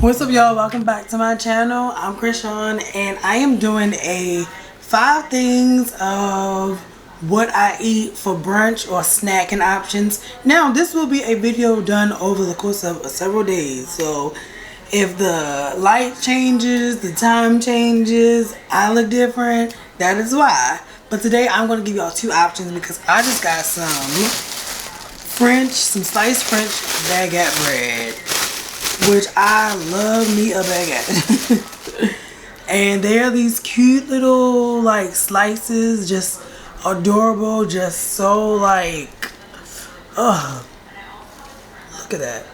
What's up, y'all? Welcome back to my channel. I'm Crisean and I am doing a 5 things of what I eat for brunch or snacking options. Now this will be a video done over the course of several days, so if the light changes, the time changes, I look different, that is why. But today I'm going to give y'all 2 options because I just got some sliced French baguette bread, which I love me a baguette. And they are these cute little like slices, just adorable, just so like, ugh, look at that.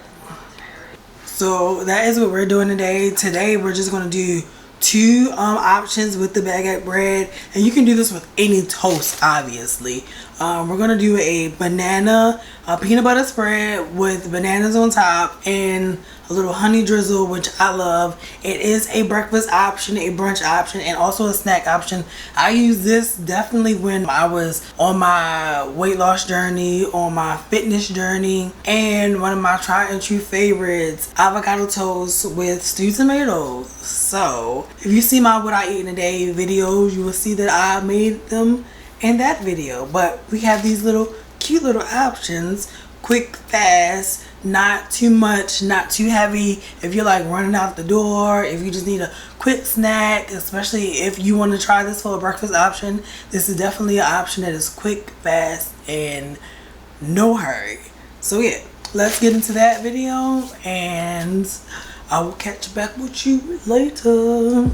So that is what we're doing today. Today we're just gonna do 2 options with the baguette bread, and you can do this with any toast, obviously. We're gonna do a banana peanut butter spread with bananas on top and a little honey drizzle, which I love. It is a breakfast option, a brunch option, and also a snack option. I use this definitely when I was on my weight loss journey, on my fitness journey, and one of my tried and true favorites, avocado toast with stewed tomatoes. So if you see my what I eat in a day videos, you will see that I made them in that video. But we have these little cute little options, quick, fast, not too much, not too heavy. If you're like running out the door, if you just need a quick snack, especially if you want to try this for a breakfast option, this is definitely an option that is quick, fast, and no hurry. So yeah, let's get into that video and I will catch back with you later.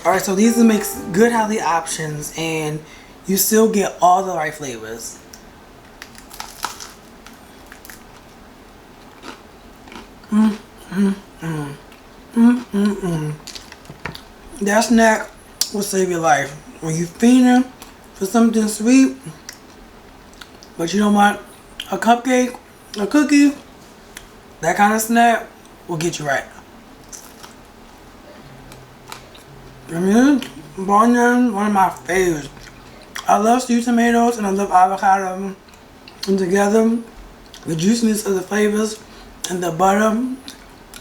Alright, so these makes good healthy options and you still get all the right flavors. That snack will save your life. When you're fiending for something sweet, but you don't want a cupcake, a cookie, that kind of snack will get you right. I mean, bunion, one of my favorites. I love stewed tomatoes and I love avocado, and together the juiciness of the flavors and the butter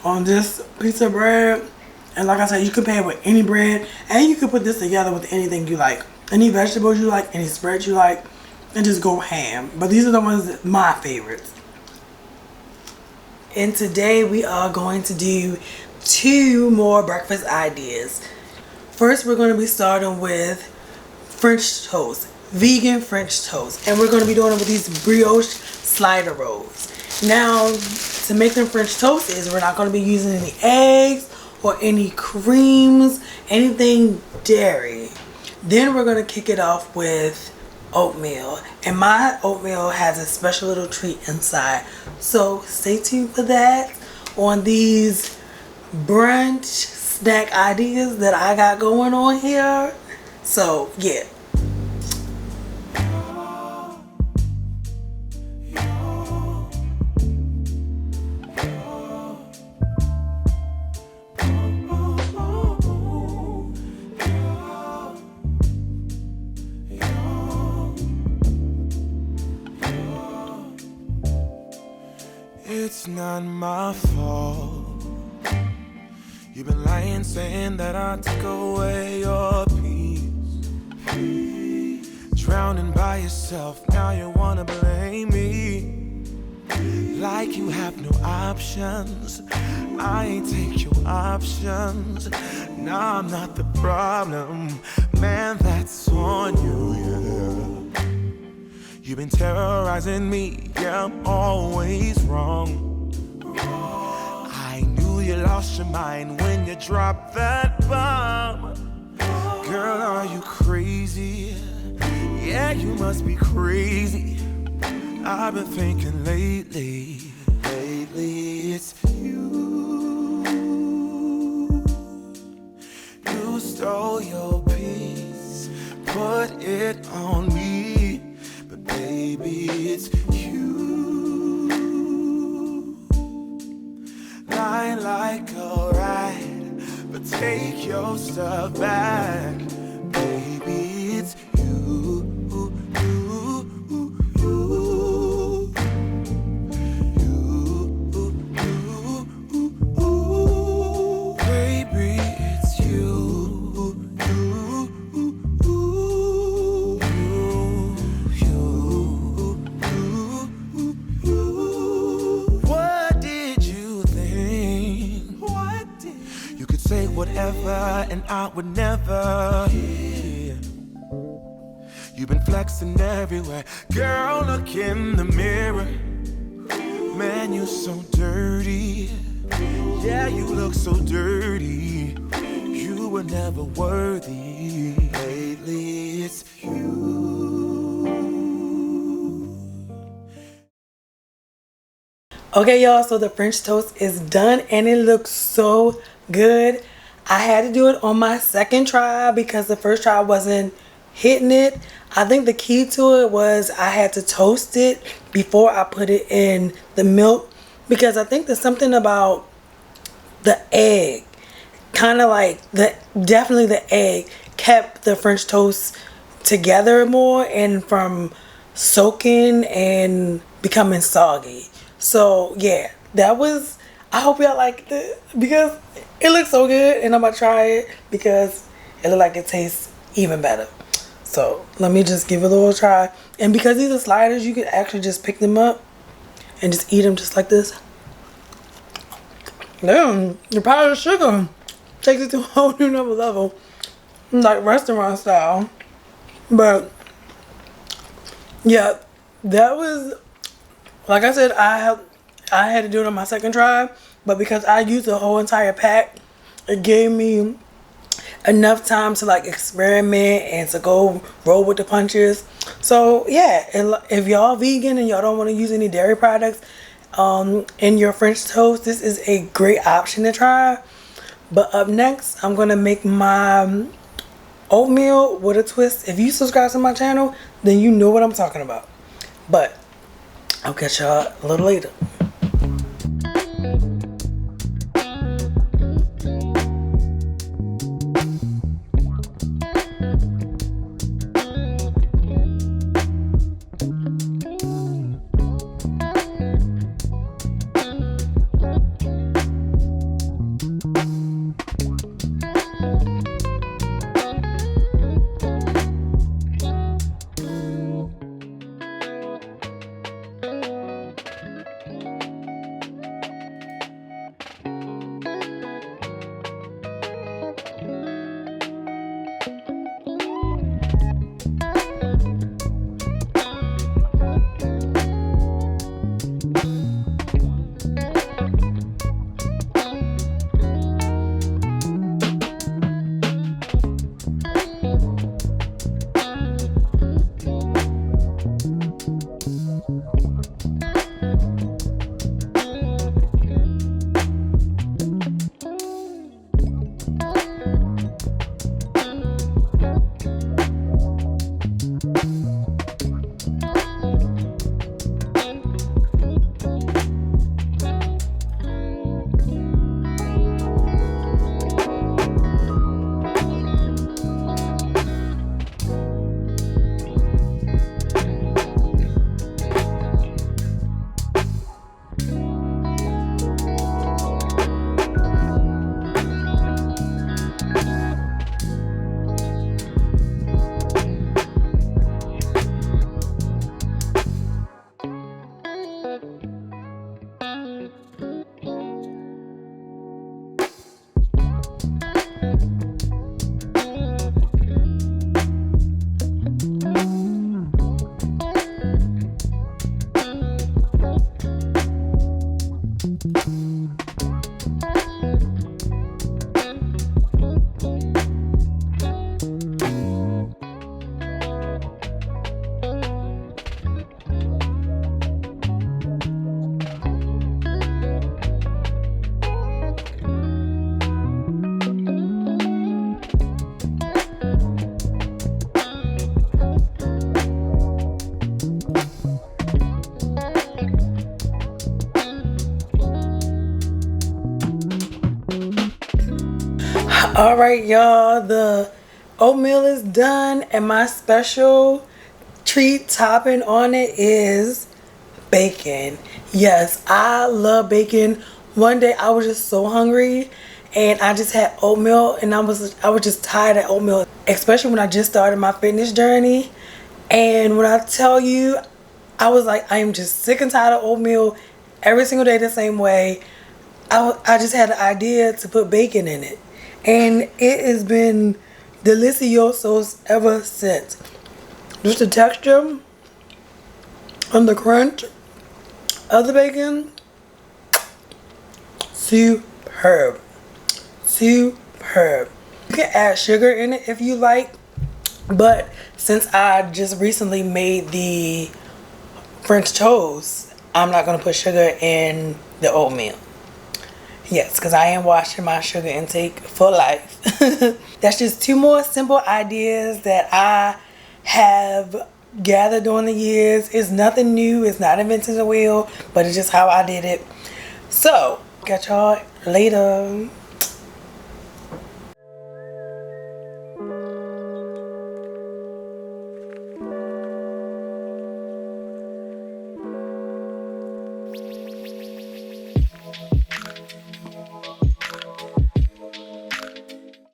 on this piece of bread, and like I said, you can pair it with any bread, and you can put this together with anything you like, any vegetables you like, any spread you like, and just go ham. But these are the ones that my favorites. And today we are going to do 2 more breakfast ideas. First, we're going to be starting with French toast, vegan French toast, and we're going to be doing it with these brioche slider rolls. Now, to make them French toast is we're not going to be using any eggs or any creams, anything dairy. Then we're going to kick it off with oatmeal, and my oatmeal has a special little treat inside, so stay tuned for that on these brunch snack ideas that I got going on here. So yeah. not my fault. You've been lying, saying that I took away your peace. Drowning by yourself, now you wanna blame me. Like you have no options. I ain't take your options. Nah, I'm not the problem. Man, that's on you, yeah. You've been terrorizing me, yeah, I'm always wrong. I knew you lost your mind when you dropped that bomb. Girl, are you crazy? Yeah, you must be crazy. I've been thinking lately it's you. You stole your peace, put it on me, but baby, it's you. Lying like a rat, but take your stuff back, baby, it's you. And I would never hear. You've been flexing everywhere. Girl, look in the mirror. Man, you so dirty. Yeah, you look so dirty. You were never worthy. Lately, it's you. Okay, y'all, so the French toast is done and it looks so good. I had to do it on my second try because the first try wasn't hitting it. I think the key to it was I had to toast it before I put it in the milk, because I think there's something about the egg, kind of like definitely the egg kept the French toast together more and from soaking and becoming soggy. So yeah, that was, I hope y'all liked it because it looks so good, and I'm gonna try it because it looks like it tastes even better. So let me just give it a little try. And because these are sliders, you could actually just pick them up and just eat them just like this. Damn, the powdered sugar takes it to a whole new another level, like restaurant style. But yeah, that was, like I said, I had to do it on my second try, but because I used the whole entire pack, it gave me enough time to like experiment and to go roll with the punches. So yeah, if y'all vegan and y'all don't want to use any dairy products in your French toast, this is a great option to try. But up next, I'm gonna make my oatmeal with a twist. If you subscribe to my channel, then you know what I'm talking about. But I'll catch y'all a little later. All right, y'all, the oatmeal is done, and my special treat topping on it is bacon. Yes, I love bacon. One day I was just so hungry and I just had oatmeal, and I was just tired of oatmeal, especially when I just started my fitness journey. And when I tell you, I was like, I am just sick and tired of oatmeal every single day the same way. I just had the idea to put bacon in it, and it has been deliciosos ever since. Just the texture and the crunch of the bacon, superb. Superb. You can add sugar in it if you like, but since I just recently made the French toast, I'm not gonna put sugar in the oatmeal. Yes, because I am watching my sugar intake for life. That's just two more simple ideas that I have gathered during the years. It's nothing new. It's not inventing the wheel, but it's just how I did it. So, catch y'all later.